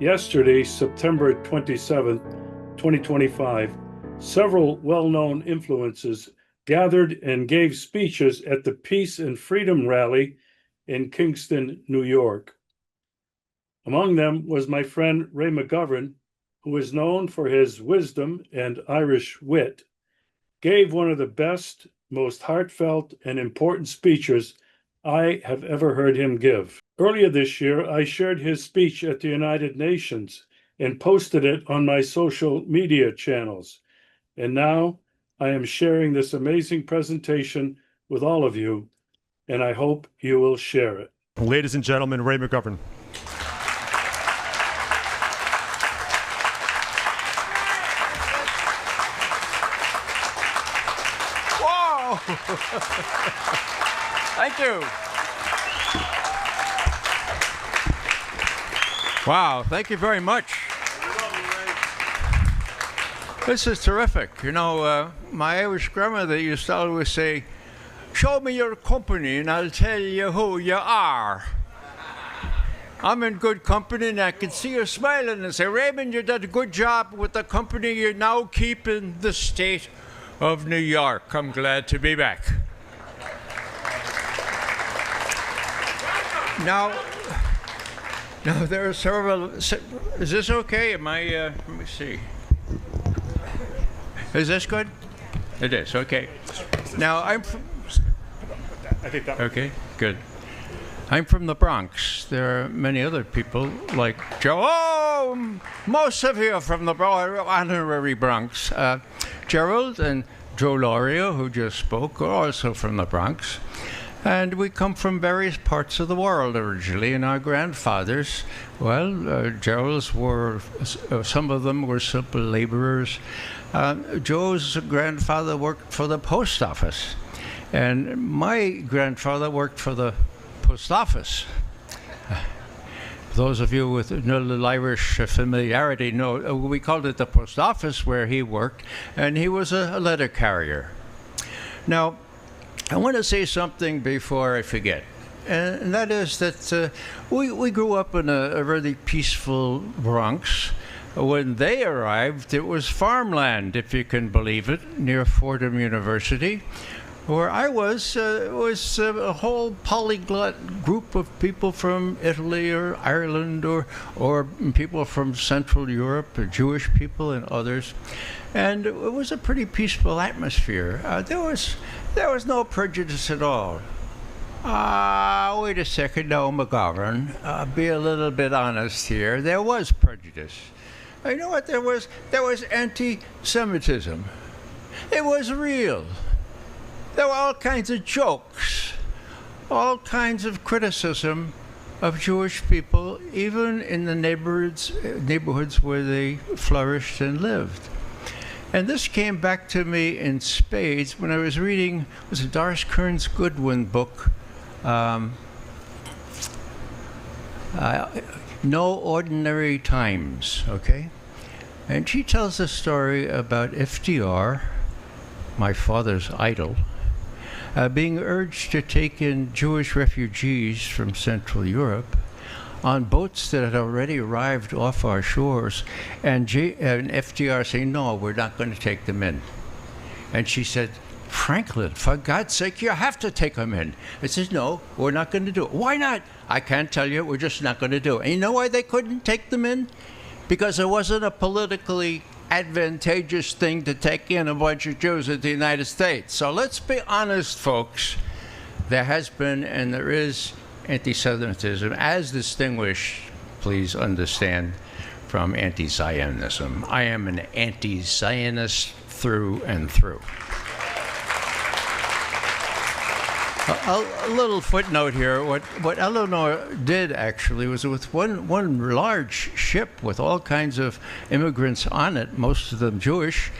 Yesterday, September 27th, 2025, several well-known influences gathered and gave speeches at the Peace and Freedom Rally in Kingston, New York. Among them was my friend Ray McGovern, who is known for his wisdom and Irish wit, gave one of the best, most heartfelt, and important speeches I have ever heard him give. Earlier this year, I shared his speech at the United Nations and posted it on my social media channels. And now I am sharing this amazing presentation with all of you, and I hope you will share it. Ladies and gentlemen, Ray McGovern. Whoa! Thank you. Wow, thank you very much. This is terrific. You know, my Irish grandmother used to always say, "Show me your company and I'll tell you who you are." I'm in good company and I can see you smiling and say, "Raymond, you did a good job with the company you now keep in the state of New York. I'm glad to be back." Now there are several. Is this okay? Am I? Let me see. Is this good? It is. Okay. Now I'm from. I think that. Okay. Good. I'm from the Bronx. There are many other people like Joe. Oh, most of you are from the honorary Bronx. Gerald and Joe Lorio, who just spoke, are also from the Bronx. And we come from various parts of the world originally, and our grandfathers, well, Gerald's were, some of them were simple laborers. Joe's grandfather worked for the post office, and my grandfather worked for the post office. Those of you with a little Irish familiarity know we called it the post office where he worked, and he was a letter carrier. Now, I want to say something before I forget, and that is that we grew up in a really peaceful Bronx. When they arrived, it was farmland, if you can believe it, near Fordham University. Where I was a whole polyglot group of people from Italy or Ireland or people from Central Europe, or Jewish people and others. And it was a pretty peaceful atmosphere. There was no prejudice at all. Wait a second now, McGovern. Be a little bit honest here. There was prejudice. You know what there was? There was anti-Semitism. It was real. There were all kinds of jokes, all kinds of criticism of Jewish people, even in the neighborhoods where they flourished and lived. And this came back to me in spades when I was reading, was it Doris Kearns Goodwin book, No Ordinary Times, okay? And she tells a story about FDR, my father's idol, being urged to take in Jewish refugees from Central Europe on boats that had already arrived off our shores, and FDR saying, "No, we're not going to take them in." And she said, "Franklin, for God's sake, you have to take them in." I said, "No, we're not going to do it." "Why not?" "I can't tell you, we're just not going to do it." And you know why they couldn't take them in? Because it wasn't a politically advantageous thing to take in a bunch of Jews in the United States. So let's be honest, folks. There has been and there is anti-Semitism, as distinguished, please understand, from anti-Zionism. I am an anti-Zionist through and through. A little footnote here. What Eleanor did actually was with one large ship with all kinds of immigrants on it, most of them Jewish.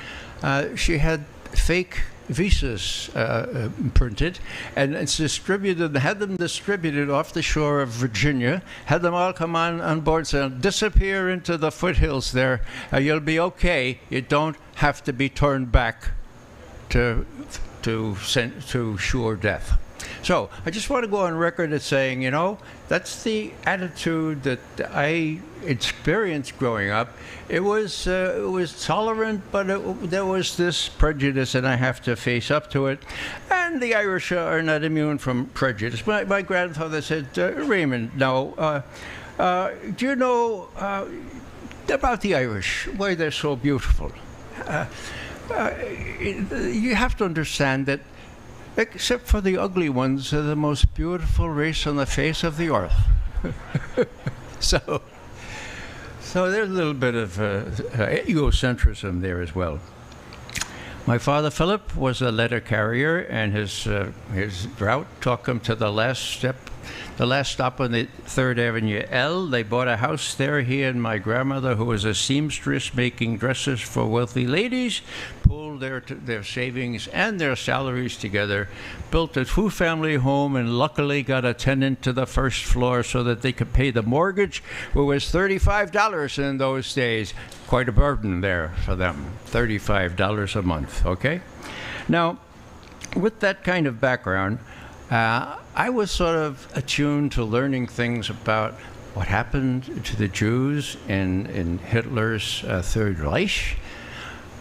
She had fake visas printed and it's distributed, had them distributed off the shore of Virginia, had them all come on board, so disappear into the foothills there. You'll be okay. You don't have to be turned back to sure death. So I just want to go on record as saying, that's the attitude that I experienced growing up. It was tolerant, but there was this prejudice, and I have to face up to it. And the Irish are not immune from prejudice. My grandfather said, Raymond, now, do you know about the Irish, why they're so beautiful? You have to understand that, except for the ugly ones, they're the most beautiful race on the face of the earth. So there's a little bit of egocentrism there as well. My father, Philip, was a letter carrier, and his route took him to the last stop on the 3rd Avenue L. They bought a house there. He and my grandmother, who was a seamstress making dresses for wealthy ladies, pooled their savings and their salaries together, built a two-family home, and luckily got a tenant to the first floor so that they could pay the mortgage, which was $35 in those days. Quite a burden there for them, $35 a month, okay? Now, with that kind of background, I was sort of attuned to learning things about what happened to the Jews in Hitler's Third Reich.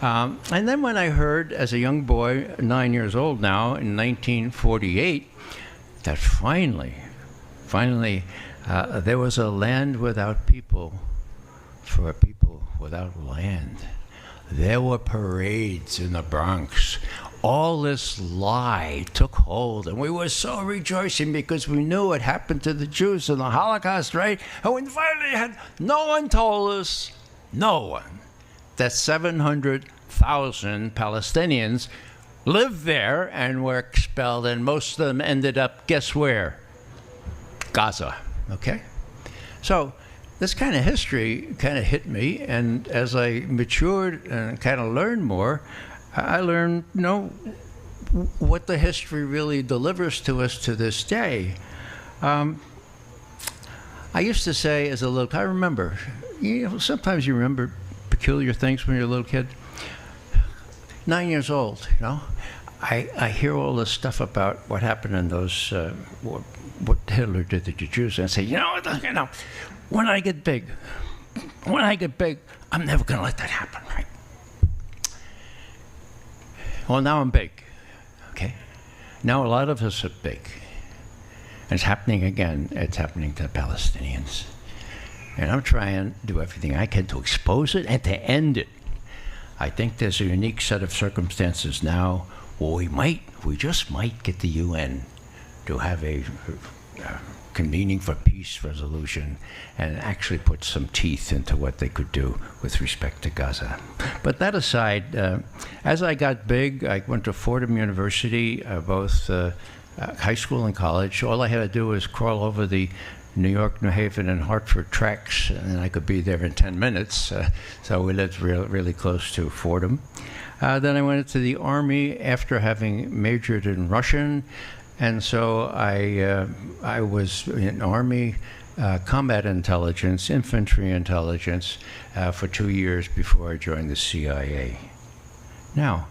And then when I heard, as a young boy, 9 years old now, in 1948, that finally, there was a land without people for a people without land. There were parades in the Bronx. All this lie took hold, and we were so rejoicing because we knew what happened to the Jews in the Holocaust, right? And we finally no one told us, no one, that 700,000 Palestinians lived there and were expelled, and most of them ended up, guess where? Gaza, okay? So this kind of history kind of hit me, and as I matured and kind of learned more, I learned, what the history really delivers to us to this day. I used to say as a little kid, I remember, sometimes you remember peculiar things when you're a little kid. 9 years old, I hear all this stuff about what happened in those, what Hitler did to the Jews, and I say, when I get big, I'm never going to let that happen, right? Well, now I'm big, okay? Now a lot of us are big. And it's happening again. It's happening to the Palestinians. And I'm trying to do everything I can to expose it and to end it. I think there's a unique set of circumstances now where we just might get the UN to have a convening for peace resolution and actually put some teeth into what they could do with respect to Gaza. But that aside, as I got big, I went to Fordham University, both high school and college. All I had to do was crawl over the New York, New Haven, and Hartford tracks, and I could be there in 10 minutes. So we lived really close to Fordham. Then I went into the Army after having majored in Russian. And so I was in Army combat intelligence, infantry intelligence for 2 years before I joined the CIA. Now,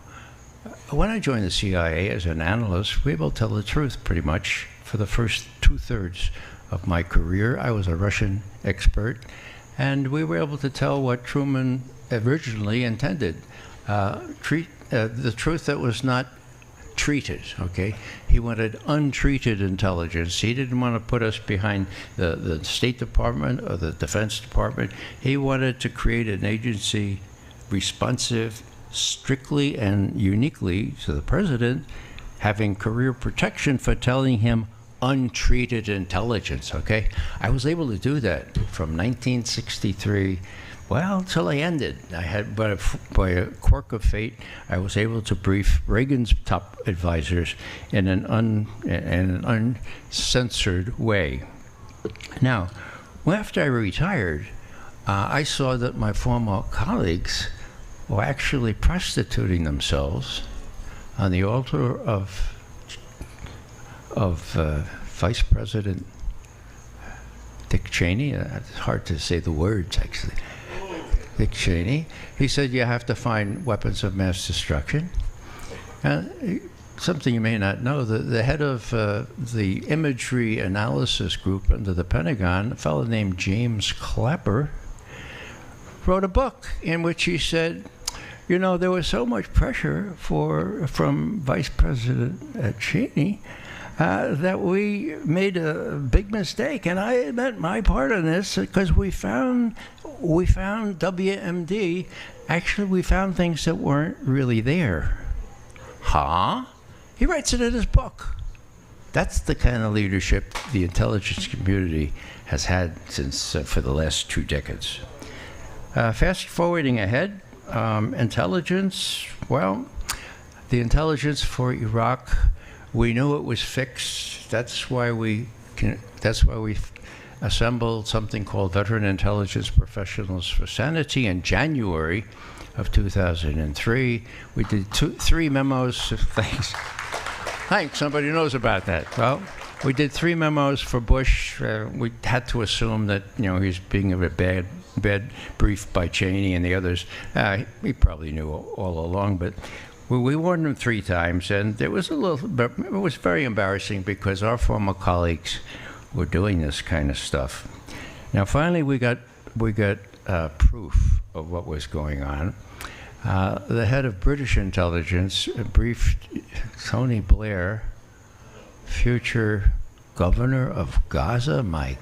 when I joined the CIA as an analyst, we will tell the truth pretty much. For the first 2/3 of my career, I was a Russian expert, and we were able to tell what Truman originally intended. The truth that was not treated, okay? He wanted untreated intelligence. He didn't want to put us behind the State Department or the Defense Department. He wanted to create an agency responsive strictly and uniquely to the president, having career protection for telling him untreated intelligence, okay? I was able to do that from 1963 till I ended. I had, by a quirk of fate, I was able to brief Reagan's top advisors in an uncensored way. Now, after I retired, I saw that my former colleagues were actually prostituting themselves on the altar of Vice President Dick Cheney. It's hard to say the words, actually. Dick Cheney. He said you have to find weapons of mass destruction. something you may not know, the head of the imagery analysis group under the Pentagon, a fellow named James Clapper, wrote a book in which he said, you know, there was so much pressure from Vice President Cheney that we made a big mistake, and I admit my part in this, because we found WMD. Actually, we found things that weren't really there. Huh? He writes it in his book. That's the kind of leadership the intelligence community has had since for the last 2 decades. Fast forwarding ahead, intelligence. Well, the intelligence for Iraq, we knew it was fixed. That's why we assembled something called Veteran Intelligence Professionals for Sanity in January of 2003. We did 3 memos. Thanks, somebody knows about that. Well, we did 3 memos for Bush. We had to assume that, you know, he's being a bad briefed by Cheney and the others. He probably knew all along, but we warned him 3 times, and it was very embarrassing because our former colleagues were doing this kind of stuff. Now, finally, we got proof of what was going on. The head of British intelligence briefed Tony Blair, future governor of Gaza. My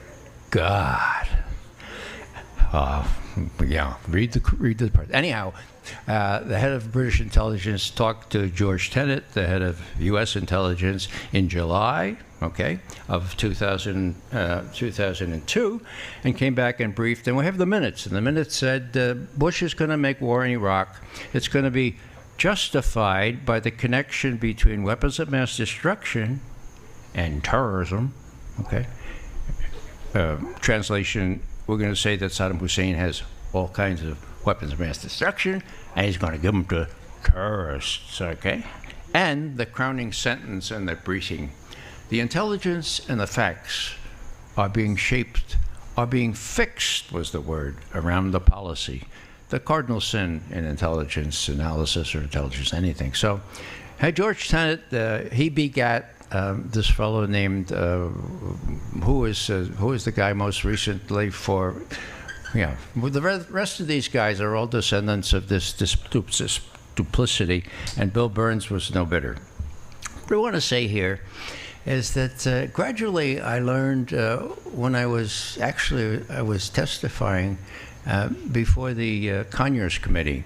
God. Yeah, read the part. Anyhow, the head of British intelligence talked to George Tenet, the head of U.S. intelligence, in July, of 2002, and came back and briefed. And we have the minutes. And the minutes said Bush is going to make war in Iraq. It's going to be justified by the connection between weapons of mass destruction and terrorism. Translation. We're going to say that Saddam Hussein has all kinds of weapons of mass destruction, and he's going to give them to terrorists, And the crowning sentence in the briefing: the intelligence and the facts are being fixed, was the word, around the policy. The cardinal sin in intelligence analysis or intelligence anything. So, George Tenet, he begat this fellow named, who is the guy most recently for, well, the rest of these guys are all descendants of this duplicity, and Bill Burns was no better. What I want to say here is that gradually I learned when I was testifying before the Conyers Committee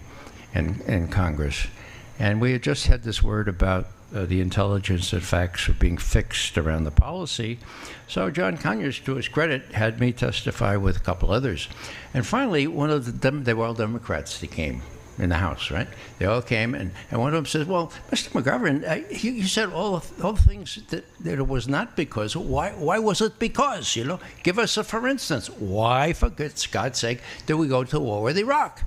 in Congress, and we had just had this word about the intelligence and facts are being fixed around the policy. So John Conyers, to his credit, had me testify with a couple others. And finally, one of them, they were all Democrats, they came in the House, right? They all came, and one of them says, well, Mr. McGovern, you said all things that it was not because. Why was it because, Give us a for instance. Why, for God's sake, did we go to war with Iraq?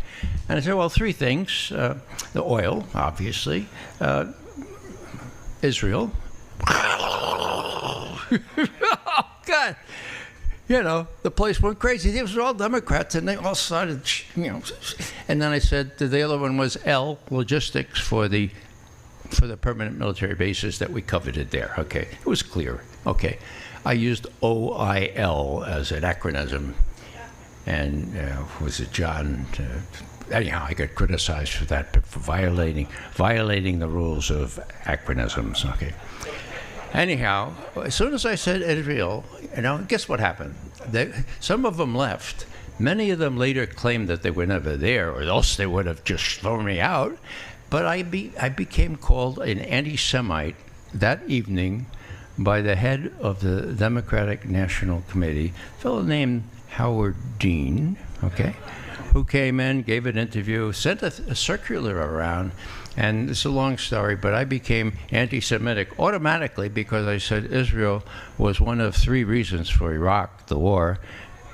And I said, well, 3 things. The oil, obviously. Israel. Oh, God. The place went crazy. These were all Democrats, and they all started, And then I said the other one was L, logistics for the permanent military bases that we coveted there. It was clear. I used OIL as an acronym, and was it John? Anyhow, I got criticized for that, but for violating the rules of acronyms. Anyhow, as soon as I said Israel, guess what happened? Some of them left. Many of them later claimed that they were never there, or else they would have just thrown me out. But I became called an anti-Semite that evening by the head of the Democratic National Committee, a fellow named Howard Dean, who came in, gave an interview, sent a circular around, and it's a long story, but I became anti-Semitic automatically because I said Israel was one of 3 reasons for Iraq, the war.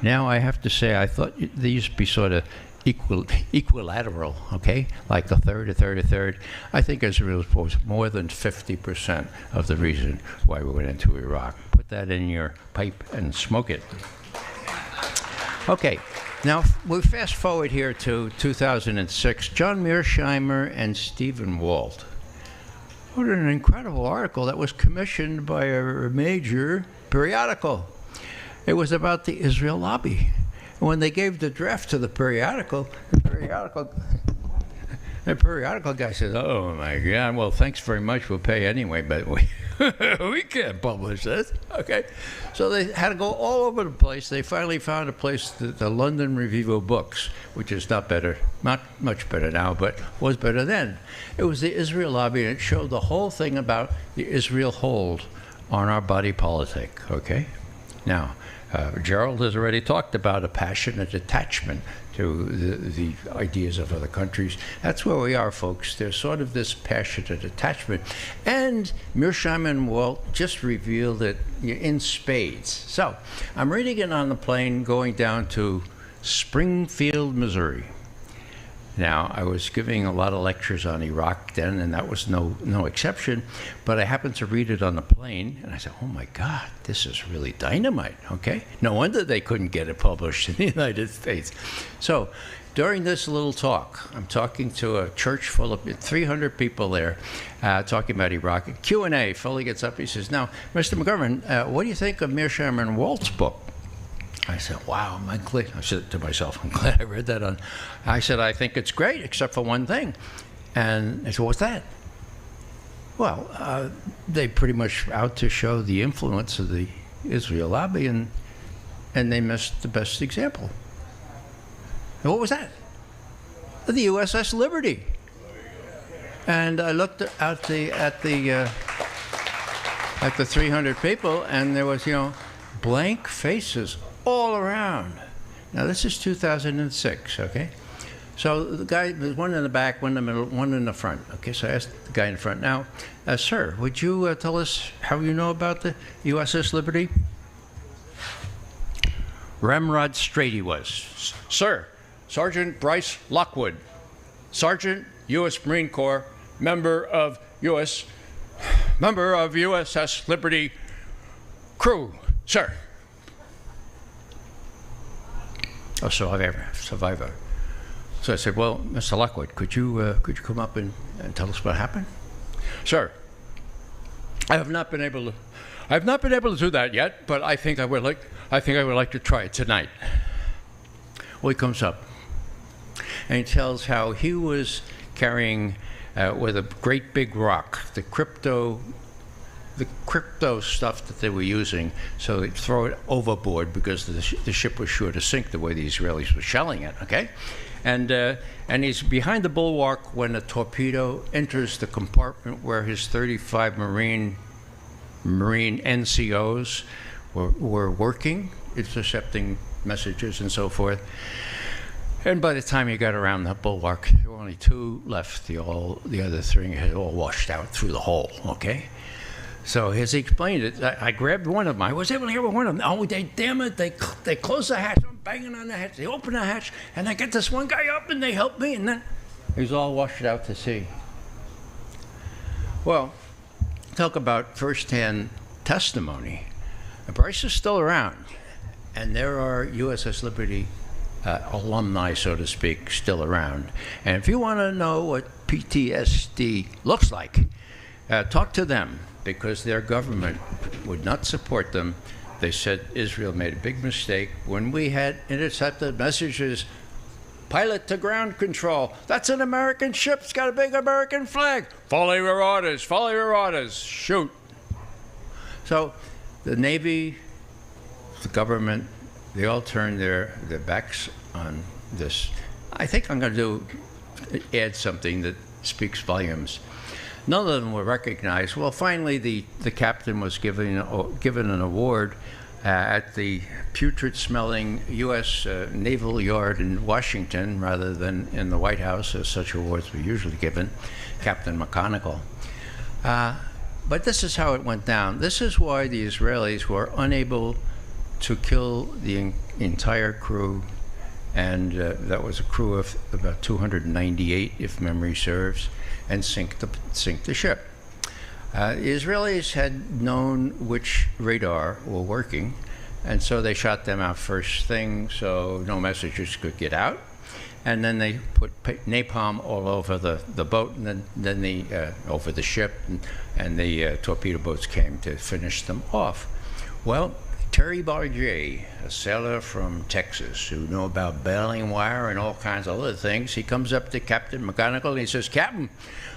Now I have to say, I thought they used to be sort of equilateral, like a third. I think Israel was more than 50% of the reason why we went into Iraq. Put that in your pipe and smoke it. Now, we fast forward here to 2006. John Mearsheimer and Stephen Walt What an incredible article that was commissioned by a major periodical. It was about the Israel lobby. And when they gave the draft to the periodical guy said, "Oh my God, well, thanks very much, we'll pay anyway, but we can't publish this." Okay. So they had to go all over the place. They finally found a place, the London Review of Books, which is not much better now, but was better then. It was the Israel lobby, and it showed the whole thing about the Israel hold on our body politic, okay? Now, Gerald has already talked about a passionate attachment to the ideas of other countries. That's where we are, folks. There's sort of this passionate attachment. And Mearsheimer and Walt just revealed it in spades. So I'm reading it on the plane going down to Springfield, Missouri. Now, I was giving a lot of lectures on Iraq then, and that was no exception, but I happened to read it on the plane, and I said, oh my God, this is really dynamite, okay? No wonder they couldn't get it published in the United States. So, during this little talk, I'm talking to a church full of 300 people there, talking about Iraq. Q&A, Foley gets up, he says, now, Mr. McGovern, what do you think of Mearsheimer and Walt's book? I said, wow, I said to myself, I'm glad I read that on. I said, I think it's great, except for one thing. And I said, what's that? Well, they pretty much out to show the influence of the Israel lobby, and they missed the best example. And what was that? The USS Liberty. And I looked at the 300 people, and there was, blank faces all around. Now this is 2006, okay? So the guy, there's one in the back, one in the middle, one in the front. Okay, so I asked the guy in front, now, sir, would you tell us how you know about the USS Liberty? Ramrod straight he was. Sir, Sergeant Bryce Lockwood, Sergeant, U.S. Marine Corps, member of USS Liberty crew, sir. A survivor. So I said, well, Mr. Lockwood, could you come up and tell us what happened? Sir, I have not been able to do that yet, but I think I would like to try it tonight. Well, he comes up and he tells how he was carrying with a great big rock the crypto stuff that they were using, so they'd throw it overboard because the ship was sure to sink the way the Israelis were shelling it, okay? And he's behind the bulwark when a torpedo enters the compartment where his 35 Marine NCOs were working, intercepting messages and so forth. And by the time he got around the bulwark, there were only 2 left. The other 3 had all washed out through the hole, okay? So as he explained it, I grabbed one of them. I was able to hear one of them. Oh, they closed the hatch. I'm banging on the hatch. They open the hatch, and I get this one guy up, and they help me, and then he was all washed out to sea. Well, talk about first-hand testimony. Bryce is still around, and there are USS Liberty alumni, so to speak, still around. And if you want to know what PTSD looks like, talk to them, because their government would not support them. They said Israel made a big mistake when we had intercepted messages, pilot to ground control. That's an American ship. It's got a big American flag. Follow your orders. Follow your orders. Shoot. So the Navy, the government, they all turned their backs on this. I think I'm going to add something that speaks volumes. None of them were recognized. Well, finally, the captain was given an award at the putrid-smelling U.S. Naval Yard in Washington, rather than in the White House, as such awards were usually given, Captain McGonigal. But this is how it went down. This is why the Israelis were unable to kill the entire crew, and that was a crew of about 298, if memory serves, and sink the ship. The Israelis had known which radar were working, and so they shot them out first thing, so no messages could get out. and then they put napalm all over the boat, and then over the ship, and the torpedo boats came to finish them off. Well, Terry Barget, a sailor from Texas who knew about baling wire and all kinds of other things, he comes up to Captain McGonigal and he says, "Captain,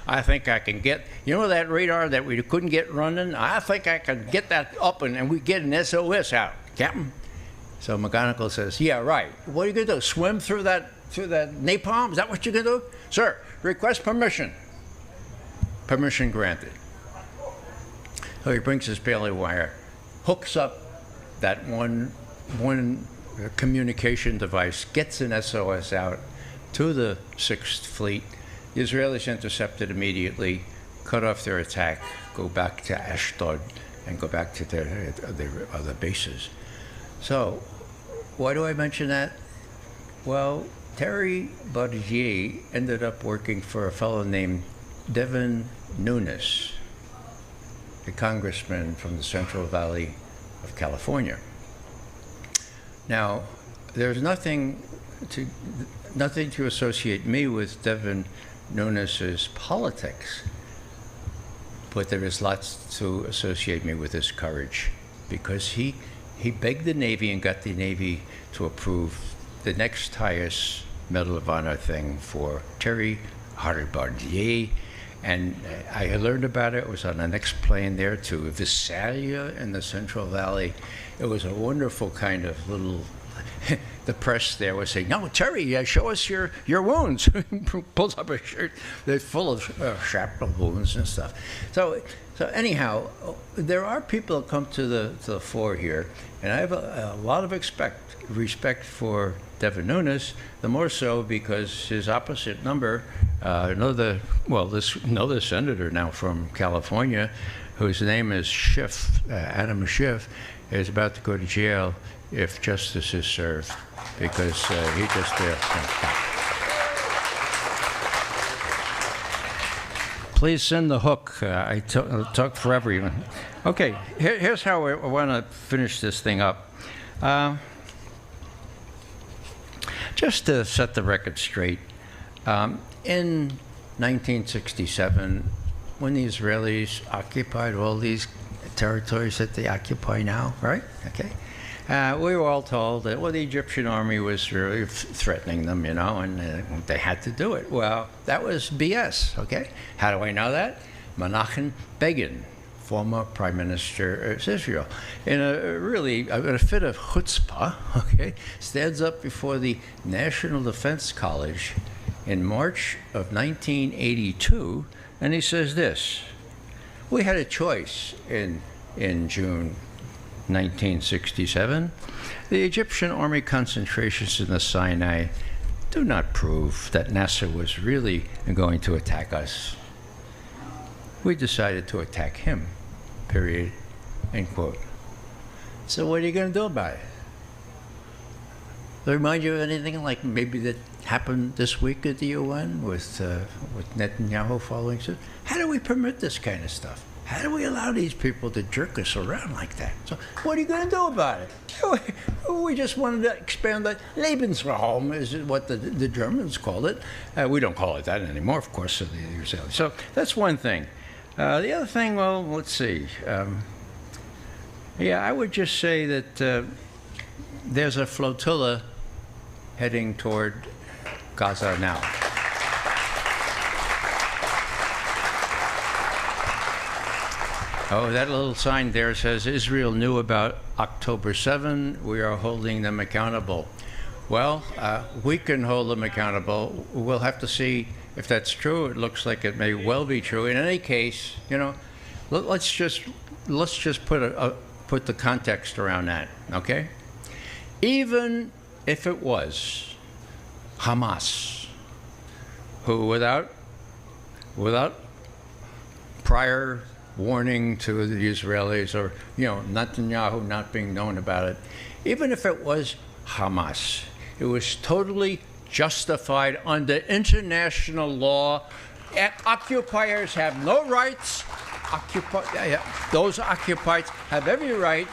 I think I can get, that radar that we couldn't get running? I think I can get that up and we get an SOS out, Captain." So McGonigal says, "Yeah, right. What are you going to do, swim through that napalm? Is that what you're going to do?" "Sir, request permission." Permission granted. So he brings his baling wire, hooks up that one communication device, gets an SOS out to the 6th Fleet. The Israelis intercepted immediately, cut off their attack, go back to Ashdod, and go back to their other bases. So, why do I mention that? Well, Terry Barget ended up working for a fellow named Devin Nunes, a congressman from the Central Valley of California. Now, there's nothing to associate me with Devin Nunes's politics, but there is lots to associate me with his courage, because he begged the Navy and got the Navy to approve the next highest Medal of Honor thing for Terry Barget. And I learned about it. It was on the next plane there to Visalia in the Central Valley. It was a wonderful kind of little. The press there was saying, "No, Terry, show us your wounds." Pulls up a shirt that's full of shrapnel wounds and stuff. So anyhow, there are people that come to the fore here, and I have a lot of respect for Devin Nunes, the more so because his opposite number, another senator now from California, whose name is Schiff, Adam Schiff, is about to go to jail if justice is served, because he just Please send the hook. I talk forever even. Okay, here's how I want to finish this thing up. Just to set the record straight, in 1967, when the Israelis occupied all these territories that they occupy now, right? Okay. We were all told that, the Egyptian army was really threatening them, and they had to do it. Well, that was BS, okay? How do I know that? Menachem Begin, former Prime Minister of Israel, in a fit of chutzpah, okay, stands up before the National Defense College in March of 1982, and he says this: "We had a choice in June 1967. The Egyptian army concentrations in the Sinai do not prove that Nasser was really going to attack us. We decided to attack him, period," end quote. So what are you going to do about it? Does it remind you of anything like maybe that happened this week at the UN with Netanyahu following suit? How do we permit this kind of stuff? How do we allow these people to jerk us around like that? So what are you going to do about it? We just wanted to expand the Lebensraum, is what the Germans called it. We don't call it that anymore, of course. So that's one thing. The other thing, well, let's see. I would just say that there's a flotilla heading toward Gaza now. Oh, that little sign there says Israel knew about October 7. We are holding them accountable. Well, we can hold them accountable. We'll have to see if that's true. It looks like it may well be true. In any case, let's just put the context around that, okay? Even if it was Hamas, who without prior warning to the Israelis, or Netanyahu not being known about it, even if it was Hamas, it was totally justified under international law. Occupiers have no rights. Those occupiers have every right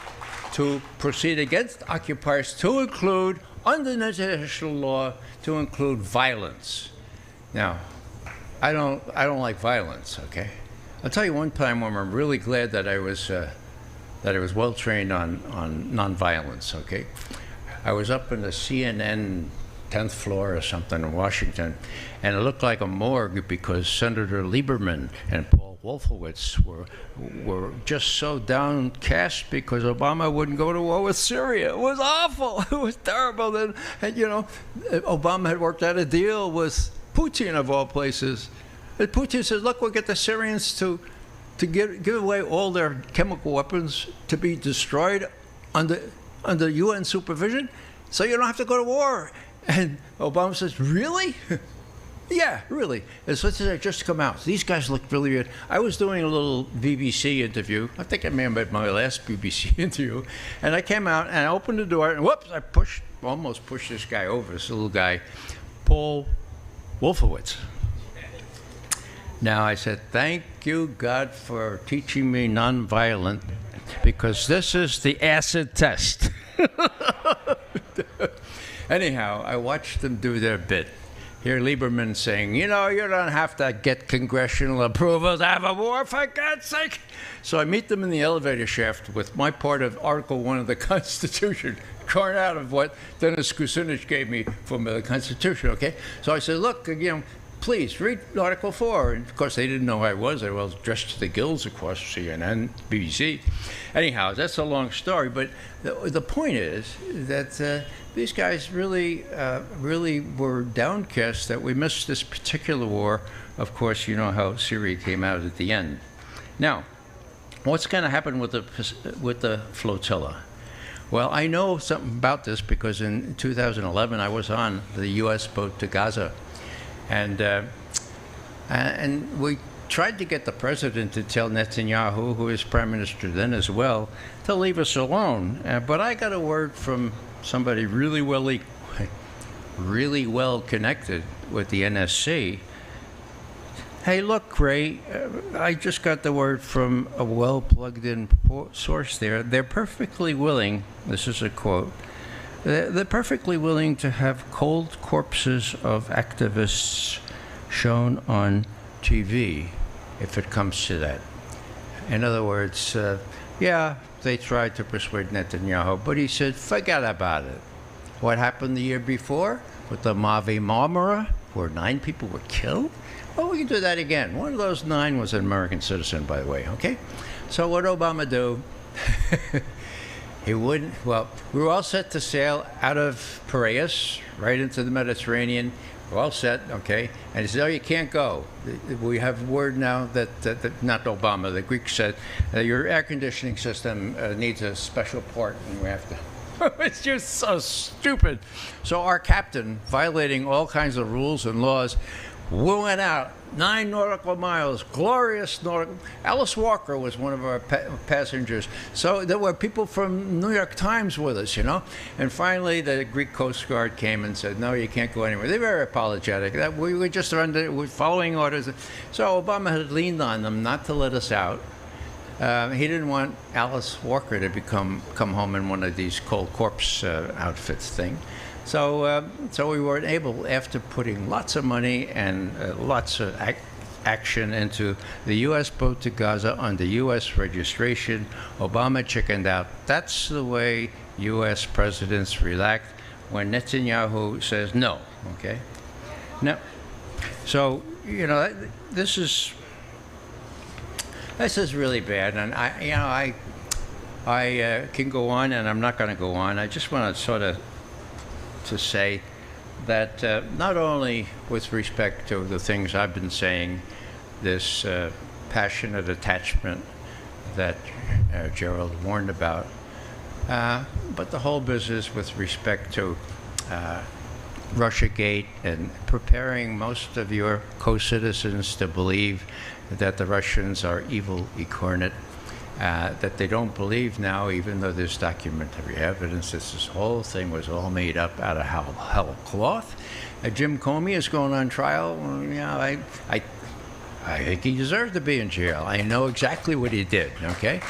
to proceed against occupiers, to include under international law to include violence. Now, I don't like violence. Okay, I'll tell you one time when I'm really glad that I was well trained on nonviolence. Okay, I was up in the CNN 10th floor or something in Washington, and it looked like a morgue because Senator Lieberman and Paul Wolfowitz were just so downcast because Obama wouldn't go to war with Syria. It was awful. It was terrible. And Obama had worked out a deal with Putin, of all places. And Putin says, look, we'll get the Syrians to give away all their chemical weapons to be destroyed under UN supervision, so you don't have to go to war. And Obama says, really? Yeah, really. And so it just come out. These guys looked really good. I was doing a little BBC interview. I think I may have made my last BBC interview. And I came out and I opened the door and whoops, I almost pushed this guy over, this little guy, Paul Wolfowitz. Now I said, thank you, God, for teaching me nonviolent, because this is the acid test. Anyhow, I watched them do their bit. Here Lieberman saying, you don't have to get congressional approval to have a war, for God's sake. So I meet them in the elevator shaft with my part of Article 1 of the Constitution, torn out of what Dennis Kucinich gave me from the Constitution, okay? So I said, look, please read Article 4. And of course, they didn't know who I was. I was dressed to the gills, of course, CNN, BBC. Anyhow, that's a long story. But the point is that these guys really were downcast that we missed this particular war. Of course, you know how Syria came out at the end. Now, what's going to happen with the flotilla? Well, I know something about this because in 2011 I was on the U.S. boat to Gaza. And we tried to get the president to tell Netanyahu, who was prime minister then as well, to leave us alone. But I got a word from somebody really well connected with the NSC. Hey, look, Ray, I just got the word from a well plugged in source there. They're perfectly willing, this is a quote, they're perfectly willing to have cold corpses of activists shown on TV if it comes to that. In other words, yeah, they tried to persuade Netanyahu, but he said, forget about it. What happened the year before with the Mavi Marmara, where 9 people were killed? Well, we can do that again. One of those 9 was an American citizen, by the way, okay? So what did Obama do? He wouldn't. Well, we were all set to sail out of Piraeus right into the Mediterranean. We're all set, okay? And he said, oh, you can't go. We have word now that not Obama, the Greeks said, your air conditioning system needs a special port, and we have to. It's just so stupid. So our captain, violating all kinds of rules and laws, we went out 9 nautical miles, glorious nautical. Alice Walker was one of our passengers. So there were people from New York Times with us, And finally, the Greek Coast Guard came and said, no, you can't go anywhere. They were very apologetic. We were just following orders. So Obama had leaned on them not to let us out. He didn't want Alice Walker to come home in one of these cold corpse outfits thing. So we weren't able, after putting lots of money and lots of action into the U.S. boat to Gaza under U.S. registration, Obama chickened out. That's the way U.S. presidents react when Netanyahu says no, okay? Now, so, this is really bad, and I can go on, and I'm not going to go on. I just want to sort of to say that not only with respect to the things I've been saying, this passionate attachment that Gerald warned about, but the whole business with respect to Russiagate and preparing most of your co-citizens to believe that the Russians are evil incarnate, that they don't believe now, even though there's documentary evidence that this whole thing was all made up out of hell cloth. Jim Comey is going on trial. I think he deserved to be in jail. I know exactly what he did, okay?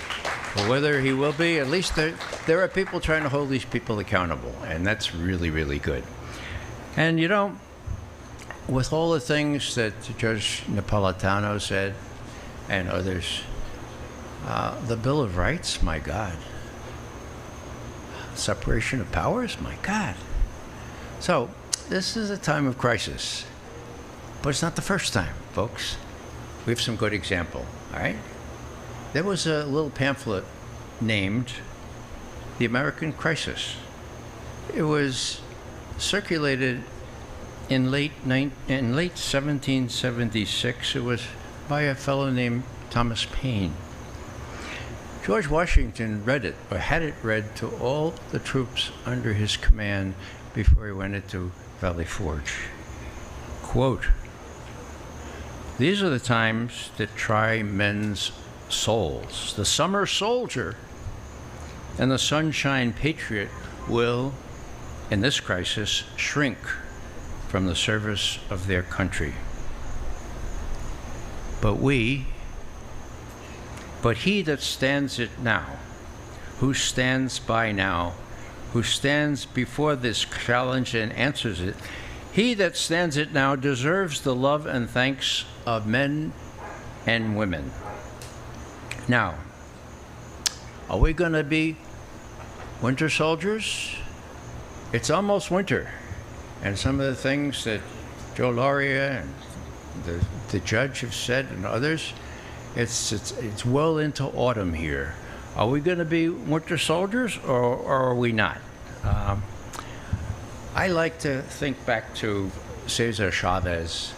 But whether he will be, at least there are people trying to hold these people accountable, and that's really, really good. And you know, with all the things that Judge Napolitano said and others, the Bill of Rights, my God. Separation of powers, my God. So, this is a time of crisis. But it's not the first time, folks. We have some good example, all right? There was a little pamphlet named The American Crisis. It was circulated in late 1776. It was by a fellow named Thomas Paine. George Washington read it, or had it read, to all the troops under his command before he went into Valley Forge. Quote, "These are the times that try men's souls. The summer soldier and the sunshine patriot will, in this crisis, shrink from the service of their country. But he that stands it now, who stands by now, who stands before this challenge and answers it, he that stands it now deserves the love and thanks of men and women." Now, are we going to be winter soldiers? It's almost winter. And some of the things that Joe Lauria and the judge have said and others, it's well into autumn here. Are we going to be winter soldiers or are we not? I like to think back to Cesar Chavez.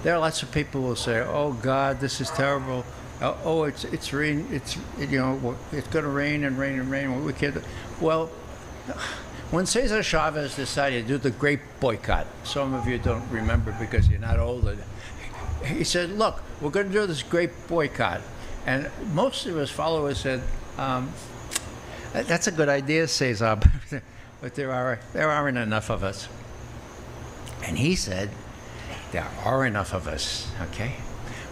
There are lots of people who will say, "Oh God, this is terrible. Oh, it's rain. It's going to rain and rain and rain. We can't." Well, when Cesar Chavez decided to do the grape boycott, some of you don't remember because you're not old. He said, "Look, we're going to do this grape boycott," and most of his followers said, "That's a good idea, Cesar, but there aren't enough of us." And he said, "There are enough of us, okay?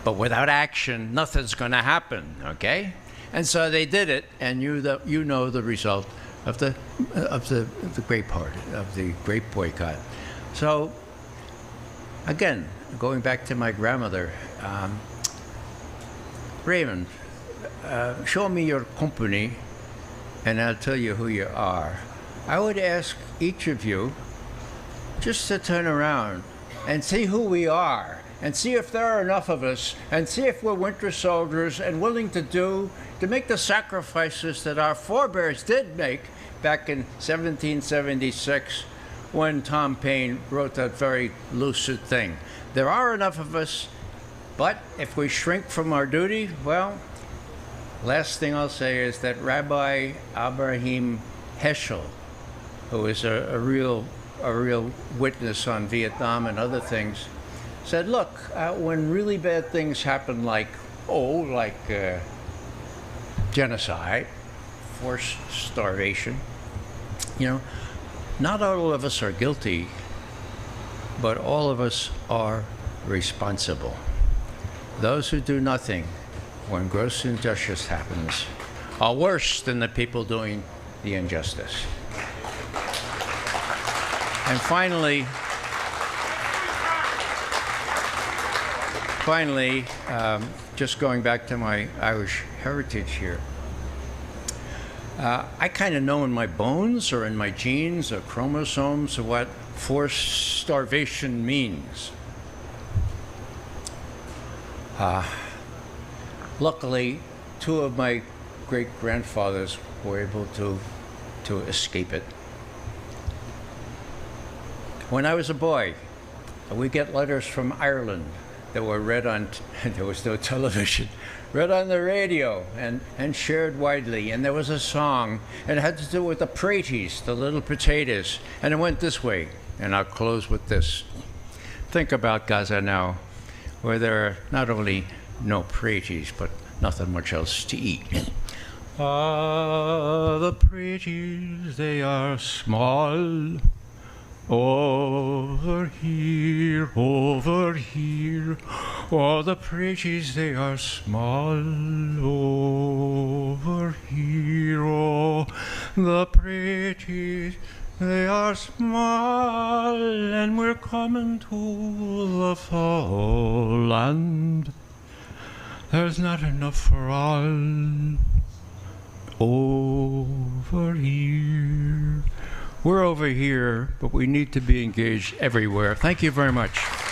But without action, nothing's going to happen, okay?" And so they did it, and you know the result of the grape boycott. So again, going back to my grandmother, Raymond, show me your company, and I'll tell you who you are. I would ask each of you just to turn around and see who we are, and see if there are enough of us, and see if we're winter soldiers and willing to make the sacrifices that our forebears did make back in 1776 when Tom Paine wrote that very lucid thing. There are enough of us, but if we shrink from our duty, well, last thing I'll say is that Rabbi Abraham Heschel, who is a real witness on Vietnam and other things, said, look, when really bad things happen, like genocide, forced starvation, not all of us are guilty, but all of us are responsible. Those who do nothing when gross injustice happens are worse than the people doing the injustice. And finally, just going back to my Irish heritage here, I kind of know in my bones or in my genes or chromosomes what forced starvation means. Luckily, two of my great-grandfathers were able to escape it. When I was a boy, we get letters from Ireland that were read on, there was no television, read on the radio and shared widely. And there was a song, and it had to do with the praties, the little potatoes. And it went this way, and I'll close with this. Think about Gaza now, where there are not only no praties, but nothing much else to eat. The praties, they are small. Over here, Oh, the pretties, they are small over here. Oh, the pretties, they are small, and we're coming to the fall, and there's not enough for all over here. We're over here, but we need to be engaged everywhere. Thank you very much.